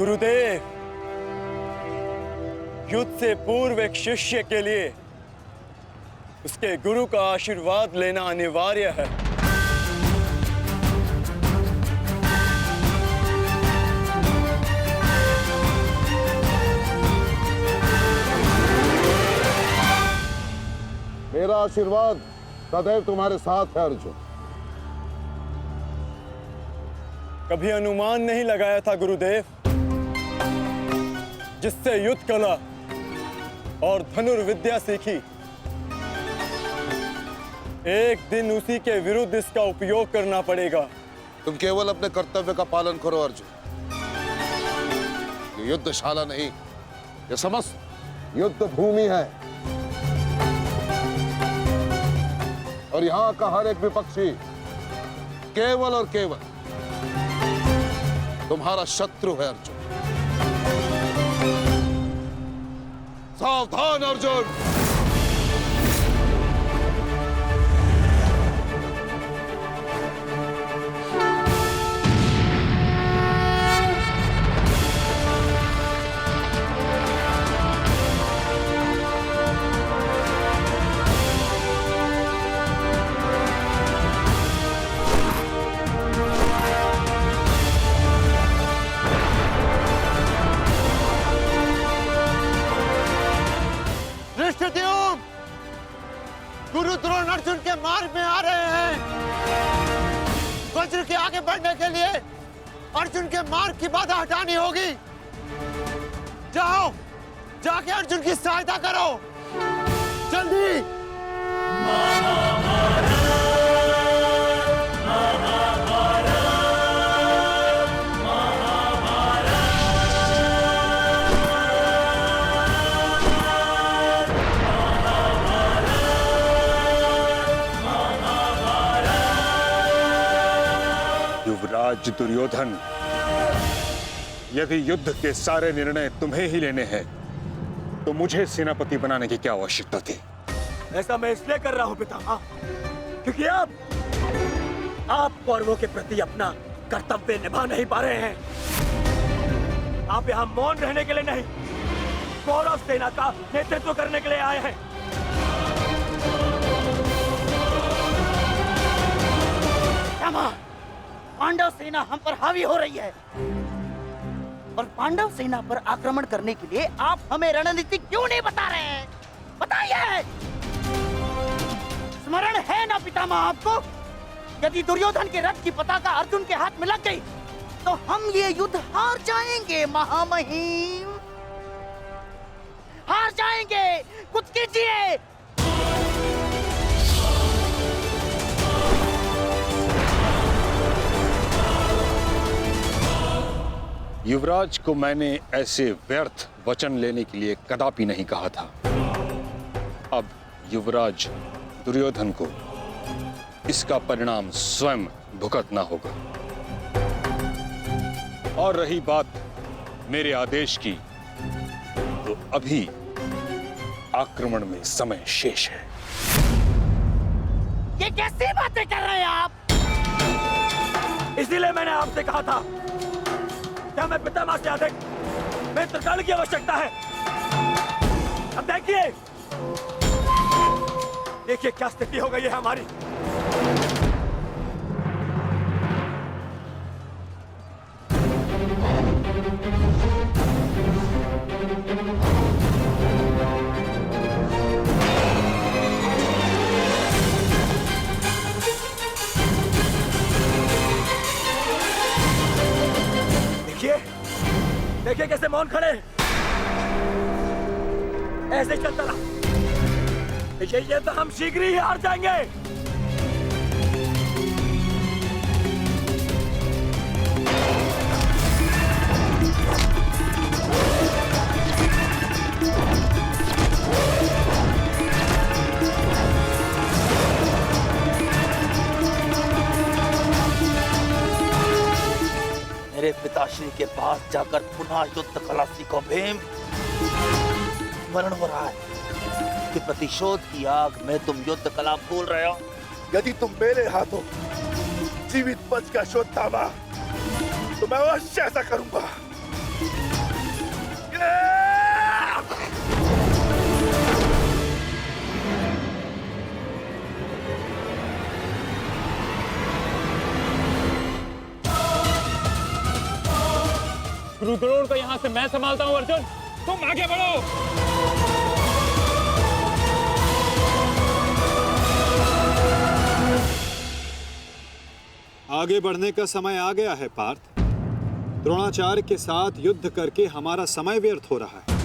गुरुदेव, युद्ध से पूर्व एक शिष्य के लिए उसके गुरु का आशीर्वाद लेना अनिवार्य है। मेरा आशीर्वाद सदैव तुम्हारे साथ है अर्जुन। कभी अनुमान नहीं लगाया था गुरुदेव, जिससे युद्ध कला और धनुर्विद्या सीखी, एक दिन उसी के विरुद्ध इसका उपयोग करना पड़ेगा। तुम केवल अपने कर्तव्य का पालन करो अर्जुन। ये युद्धशाला नहीं, ये समस्त युद्ध भूमि है और यहाँ का हर एक विपक्षी केवल और केवल तुम्हारा शत्रु है अर्जुन। सावधान अर्जुन। गुरु द्रोण अर्जुन के मार्ग में आ रहे हैं। वज्र के आगे बढ़ने के लिए अर्जुन के मार्ग की बाधा हटानी होगी। जाओ, जाके अर्जुन की सहायता करो, जल्दी। युवराज दुर्योधन, यदि युद्ध के सारे निर्णय तुम्हें ही लेने हैं तो मुझे सेनापति बनाने की क्या आवश्यकता थी? ऐसा मैं इसलिए कर रहा हूं पितामह, क्योंकि आप कौरवों के प्रति अपना कर्तव्य निभा नहीं पा रहे हैं। आप यहाँ मौन रहने के लिए नहीं, कौरव सेना का नेतृत्व करने के लिए आए हैं। पांडव सेना हम पर हावी हो रही है और पांडव सेना पर आक्रमण करने के लिए आप हमें रणनीति क्यों नहीं बता रहे हैं? बताइए। स्मरण है ना पितामह आपको, यदि दुर्योधन के रथ की पताका अर्जुन के हाथ में लग गई तो हम ये युद्ध हार जाएंगे महामहिम, हार जाएंगे। कुछ कीजिए। युवराज को मैंने ऐसे व्यर्थ वचन लेने के लिए कदापि नहीं कहा था। अब युवराज दुर्योधन को इसका परिणाम स्वयं भुगतना होगा। और रही बात मेरे आदेश की, तो अभी आक्रमण में समय शेष है। ये कैसी बातें कर रहे हैं आप? इसीलिए मैंने आपसे कहा था, क्या मैं पितामह से अधिक मित्रकाल की आवश्यकता है। अब देखिए क्या स्थिति हो गई है हमारी। देखिए कैसे मौन खड़े, ऐसे चलता रहा, ये तो हम शीघ्र ही हार जाएंगे। मेरे पिताश्री के पास जाकर पुनः युद्ध कला सीखो भीम। स्मरण हो रहा है कि प्रतिशोध की आग में तुम युद्ध कला भूल रहे हो। यदि तुम मेरे हाथों जीवित बच का शोध थामा तो मैं अवश्य ऐसा करूंगा। रुद्रोण को यहाँ से मैं संभालता हूँ। अर्जुन, तुम आगे बढ़ो। आगे बढ़ने का समय आ गया है पार्थ। द्रोणाचार्य के साथ युद्ध करके हमारा समय व्यर्थ हो रहा है।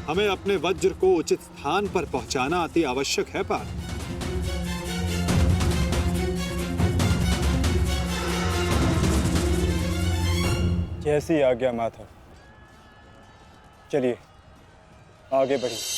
हमें अपने वज्र को उचित स्थान पर पहुंचाना अति आवश्यक है पार्थ। जैसी आज्ञा माधव। चलिए आगे बढ़िए।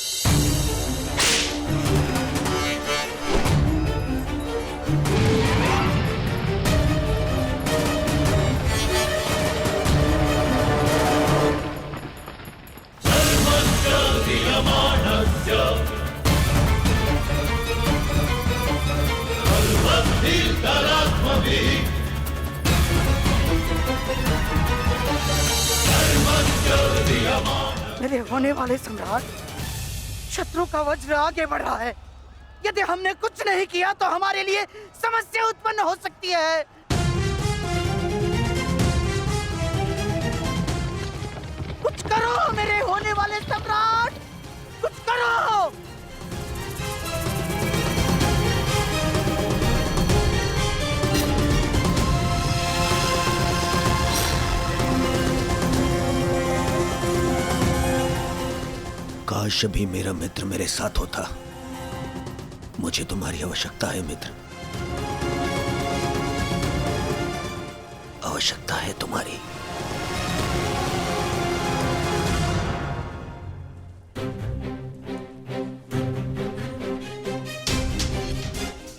मेरे होने वाले सम्राट, शत्रु का वज्र आगे बढ़ रहा है। यदि हमने कुछ नहीं किया तो हमारे लिए समस्या उत्पन्न हो सकती है। कुछ करो मेरे होने वाले सम्राट, कुछ करो। काश अभी मेरा मित्र मेरे साथ होता। मुझे तुम्हारी आवश्यकता है मित्र, आवश्यकता है तुम्हारी।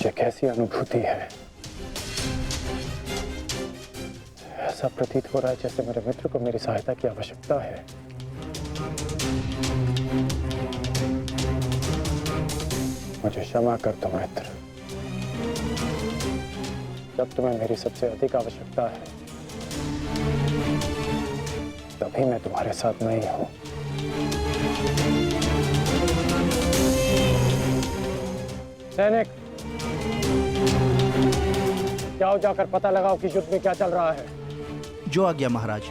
ये कैसी अनुभूति है? ऐसा प्रतीत हो रहा है जैसे मेरे मित्र को मेरी सहायता की आवश्यकता है। मुझे क्षमा कर दो मित्र, जब तुम्हें मेरी सबसे अधिक आवश्यकता है तभी मैं तुम्हारे साथ नहीं हूं। सैनिक, जाओ जाकर पता लगाओ कि युद्ध में क्या चल रहा है। जो आज्ञा महाराज।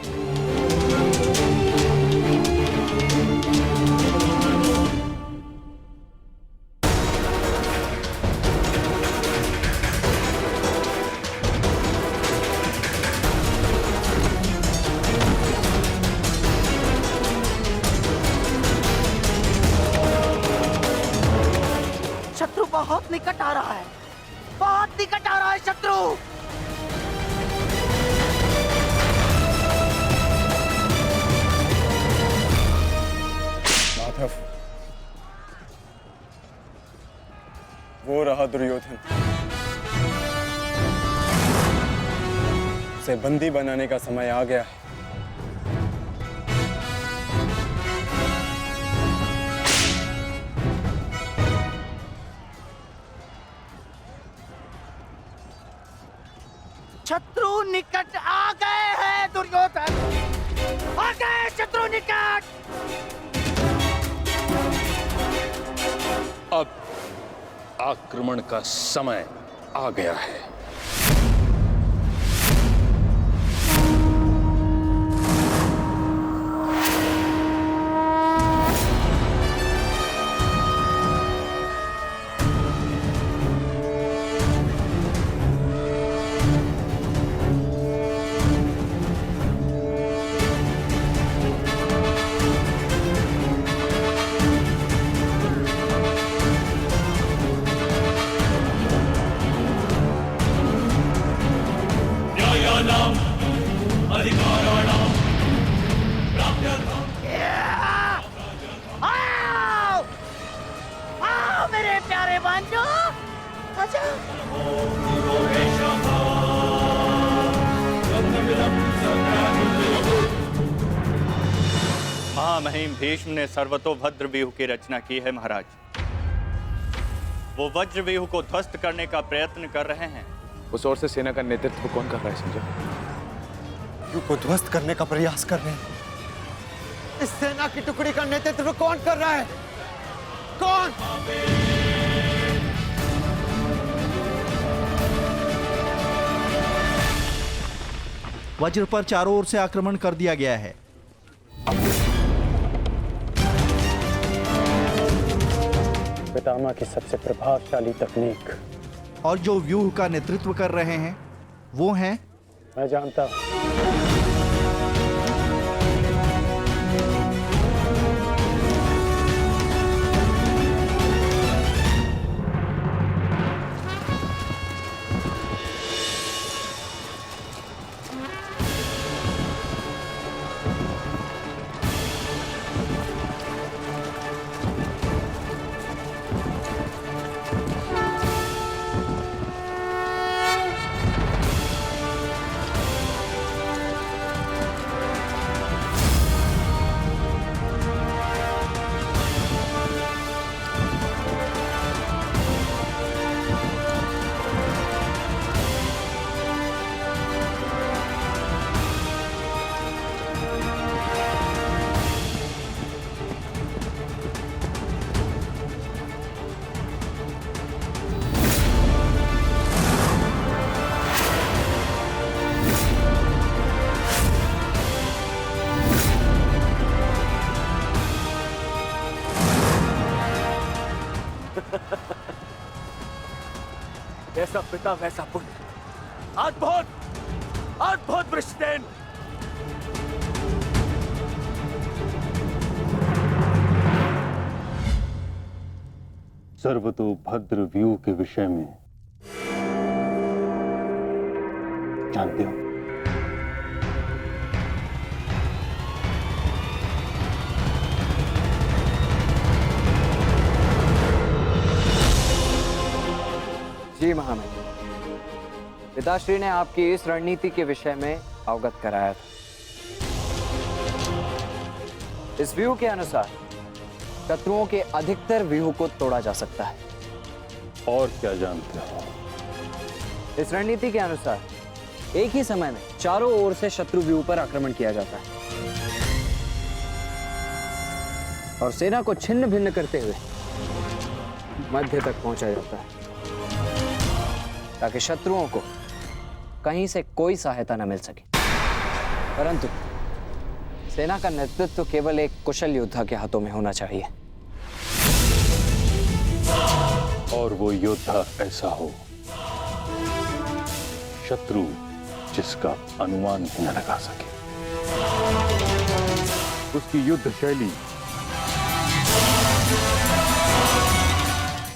शत्रु बहुत निकट आ रहा है, बहुत निकट आ रहा है शत्रु। माधव, वो रहा दुर्योधन। उसे बंदी बनाने का समय आ गया है। शत्रु निकट आ गए हैं दुर्योधन, आ गए शत्रु निकट। अब आक्रमण का समय आ गया है। आओ, आओ मेरे प्यारे बंधु, आजा। महामहिम भीष्म ने सर्वतोभद्र व्यूह की रचना की है महाराज। वो वज्र व्यूह को ध्वस्त करने का प्रयत्न कर रहे हैं। उस ओर से सेना का नेतृत्व कौन कर रहा है संजय? शत्रु को ध्वस्त करने का प्रयास कर रहे हैं। इस सेना की टुकड़ी का नेतृत्व कौन कर रहा है? कौन? वज्र पर चारों ओर से आक्रमण कर दिया गया है। पितामह की सबसे प्रभावशाली तकनीक। और जो व्यूह का नेतृत्व कर रहे हैं वो हैं, मैं जानता हूं। जैसा पिता वैसा पुत्र। अद्भुत अद्भुत वृषसेन। सर्वतोभद्र व्यूह के विषय में जानते हो? जी महामहिम, पिताश्री ने आपकी इस रणनीति के विषय में अवगत कराया था। इस व्यूह के अनुसार शत्रुओं के अधिकतर व्यूह को तोड़ा जा सकता है। और क्या जानते हो? इस रणनीति के अनुसार एक ही समय में चारों ओर से शत्रु व्यूह पर आक्रमण किया जाता है और सेना को छिन्न भिन्न करते हुए मध्य तक पहुंचा जाता है ताकि शत्रुओं को कहीं से कोई सहायता न मिल सके। परंतु सेना का नेतृत्व केवल एक कुशल योद्धा के हाथों में होना चाहिए। और वो योद्धा ऐसा हो शत्रु जिसका अनुमान भी न लगा सके। उसकी युद्ध शैली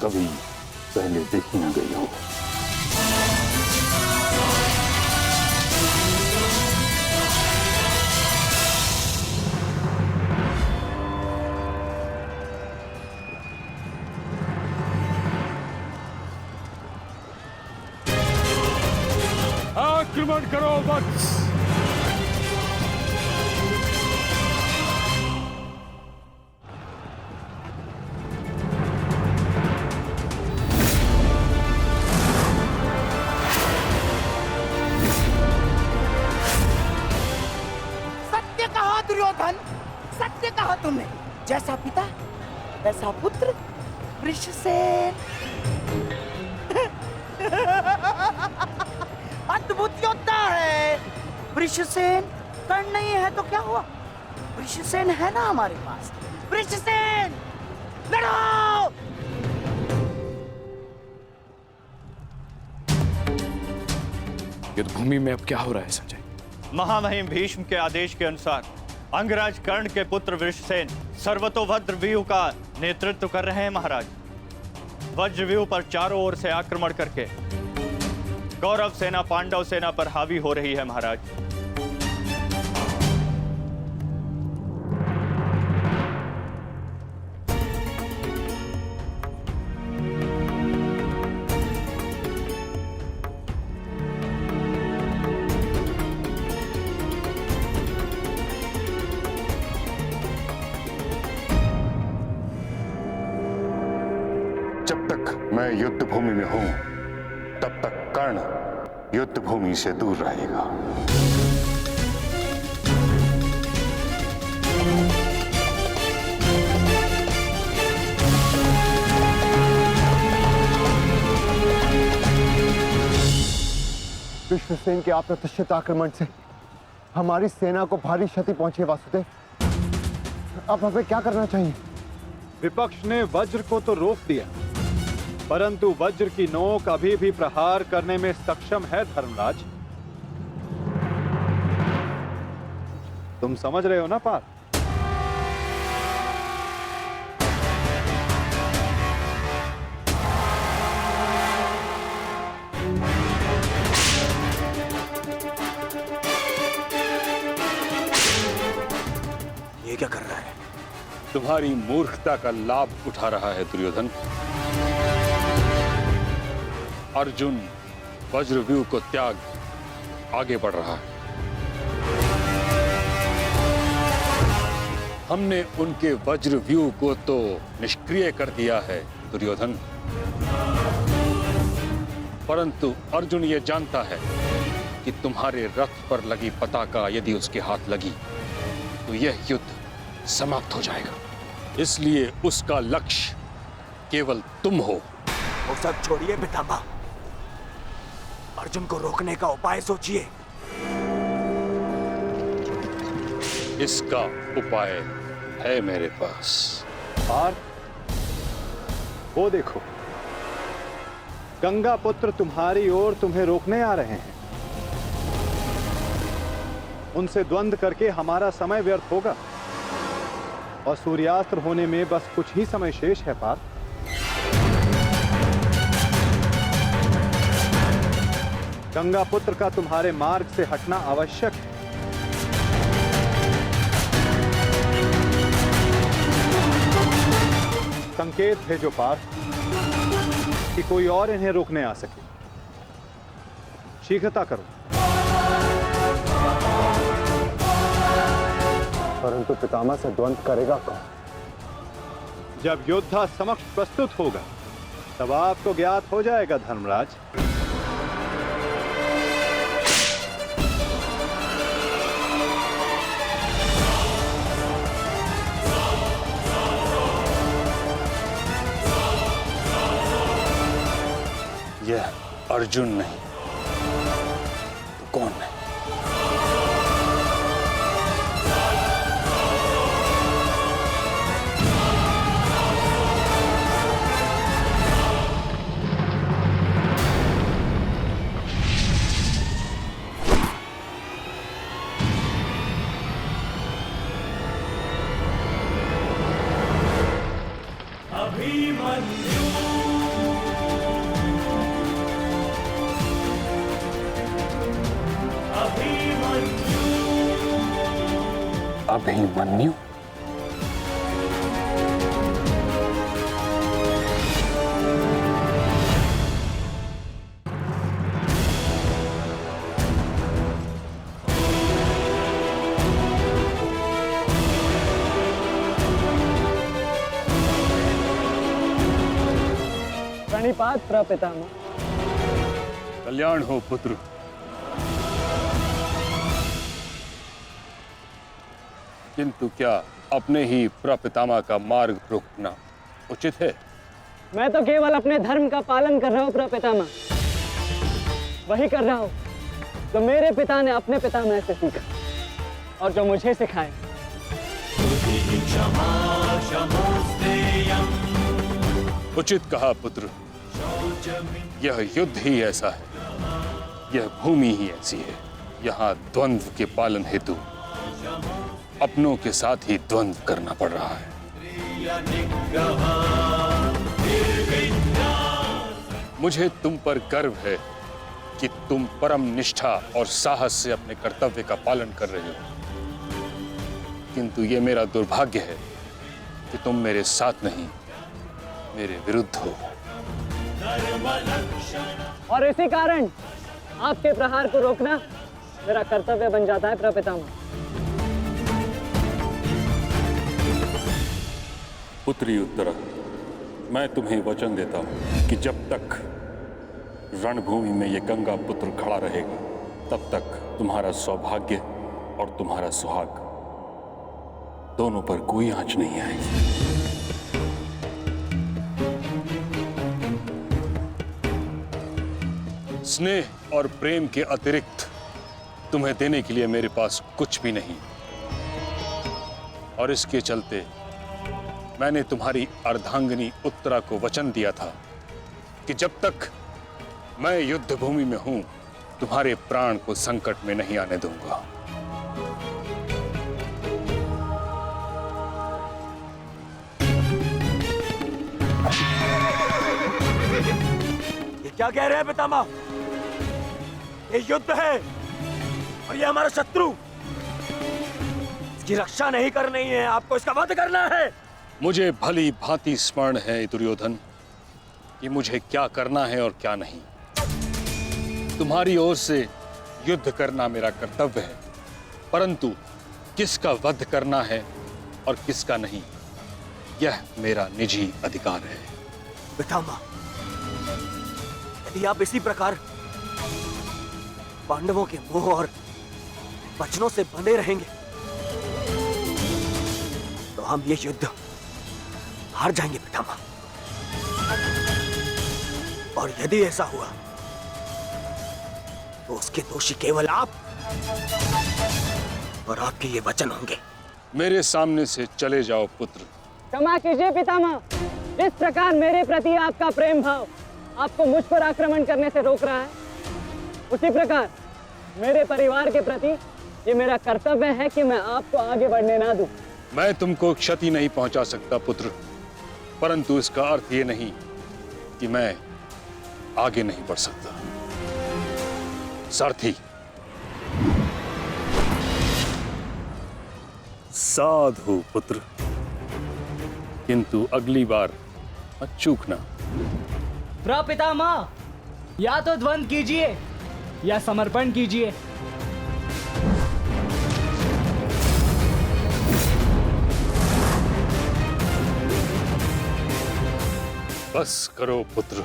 कभी पहले देखी न गई हो। आक्रमण करो वत्स। सत्य कहा दुर्योधन, सत्य कहा तुमने। जैसा पिता वैसा पुत्र वृषसेन। अद्भुत योद्धा है वृषसेन। कर्ण नहीं है तो क्या हुआ, वृषसेन है ना हमारे पास। वृषसेन लड़ो। युद्ध भूमि में अब क्या हो रहा है संजय? महामहिम भीष्म के आदेश के अनुसार अंगराज कर्ण के पुत्र वृषसेन सर्वतोभद्र व्यूह का नेतृत्व कर रहे हैं महाराज। वज्र व्यूह पर चारों ओर से आक्रमण करके कौरव सेना पांडव सेना पर हावी हो रही है महाराज। जब तक मैं युद्ध भूमि में हूं तब तक कर्ण युद्ध भूमि से दूर रहेगा। विश्वसेन के अप्रत्याशित आक्रमण से हमारी सेना को भारी क्षति पहुंची है वासुदेव। अब हमें क्या करना चाहिए? विपक्ष ने वज्र को तो रोक दिया, परंतु वज्र की नोक अभी भी प्रहार करने में सक्षम है धर्मराज। तुम समझ रहे हो ना पार्थ? ये क्या कर रहा है? तुम्हारी मूर्खता का लाभ उठा रहा है दुर्योधन। अर्जुन वज्रव्यूह को त्याग आगे बढ़ रहा है। हमने उनके वज्रव्यूह को तो निष्क्रिय कर दिया है दुर्योधन, परंतु अर्जुन ये जानता है कि तुम्हारे रथ पर लगी पताका यदि उसके हाथ लगी तो यह युद्ध समाप्त हो जाएगा। इसलिए उसका लक्ष्य केवल तुम हो। वो सब छोड़िए पितामह, अर्जुन को रोकने का उपाय सोचिए। इसका उपाय है मेरे पास। पार्थ, वो देखो, गंगा पुत्र तुम्हारी ओर तुम्हें रोकने आ रहे हैं। उनसे द्वंद्व करके हमारा समय व्यर्थ होगा और सूर्यास्त होने में बस कुछ ही समय शेष है पार्थ। गंगा पुत्र का तुम्हारे मार्ग से हटना आवश्यक है। संकेत भेजो पार्थ कि कोई और इन्हें रोकने आ सके। शीघ्रता करो। परंतु पितामह से द्वंद्व करेगा कौन? जब योद्धा समक्ष प्रस्तुत होगा तब आपको ज्ञात हो जाएगा धर्मराज। यह अर्जुन नहीं तो कौन है? अभिमन्यु? प्रणिपात प्रपितामह। कल्याण हो पुत्र। किंतु क्या अपने ही प्रपितामह का मार्ग रोकना उचित है? मैं तो केवल अपने धर्म का पालन कर रहा हूँ प्रपितामह। वही कर रहा हूँ जो मेरे पिता ने अपने पितामह से सीखा और जो मुझे सिखाए। उचित कहा पुत्र। यह युद्ध ही ऐसा है, यह भूमि ही ऐसी है। यहाँ द्वंद्व के पालन हेतु अपनों के साथ ही द्वंद्व करना पड़ रहा है। मुझे तुम पर गर्व है कि तुम परम निष्ठा और साहस से अपने कर्तव्य का पालन कर रहे हो, किंतु ये मेरा दुर्भाग्य है कि तुम मेरे साथ नहीं, मेरे विरुद्ध हो। और इसी कारण आपके प्रहार को रोकना मेरा कर्तव्य बन जाता है प्रपितामह। पुत्री उत्तरा, मैं तुम्हें वचन देता हूं कि जब तक रणभूमि में ये गंगा पुत्र खड़ा रहेगा तब तक तुम्हारा सौभाग्य और तुम्हारा सुहाग दोनों पर कोई आंच नहीं आएगी। स्नेह और प्रेम के अतिरिक्त तुम्हें देने के लिए मेरे पास कुछ भी नहीं, और इसके चलते मैंने तुम्हारी अर्धांगिनी उत्तरा को वचन दिया था कि जब तक मैं युद्ध भूमि में हूं तुम्हारे प्राण को संकट में नहीं आने दूंगा। ये क्या कह रहे हैं पितामह? ये युद्ध है और ये हमारा शत्रु, इसकी रक्षा नहीं करनी है, आपको इसका वध करना है। मुझे भली भांति स्मरण है दुर्योधन कि मुझे क्या करना है और क्या नहीं। तुम्हारी ओर से युद्ध करना मेरा कर्तव्य है, परंतु किसका वध करना है और किसका नहीं, यह मेरा निजी अधिकार है। पितामह, यदि आप इसी प्रकार पांडवों के मोह और वचनों से बंधे रहेंगे तो हम ये युद्ध हार जाएंगे पितामह। और यदि ऐसा हुआ तो उसके दोषी केवल आप और आपके ये वचन होंगे। मेरे सामने से चले जाओ पुत्र। क्षमा कीजिए पितामह, जिस प्रकार मेरे प्रति आपका प्रेम भाव आपको मुझ पर आक्रमण करने से रोक रहा है, उसी प्रकार मेरे परिवार के प्रति ये मेरा कर्तव्य है कि मैं आपको आगे बढ़ने ना दूं। मैं तुमको क्षति नहीं पहुंचा सकता पुत्र, परंतु इसका अर्थ ये नहीं कि मैं आगे नहीं बढ़ सकता। सारथी, साधु पुत्र, किंतु अगली बार मत चूकना। प्रपितामह, या तो द्वंद्व कीजिए या समर्पण कीजिए। बस करो पुत्र,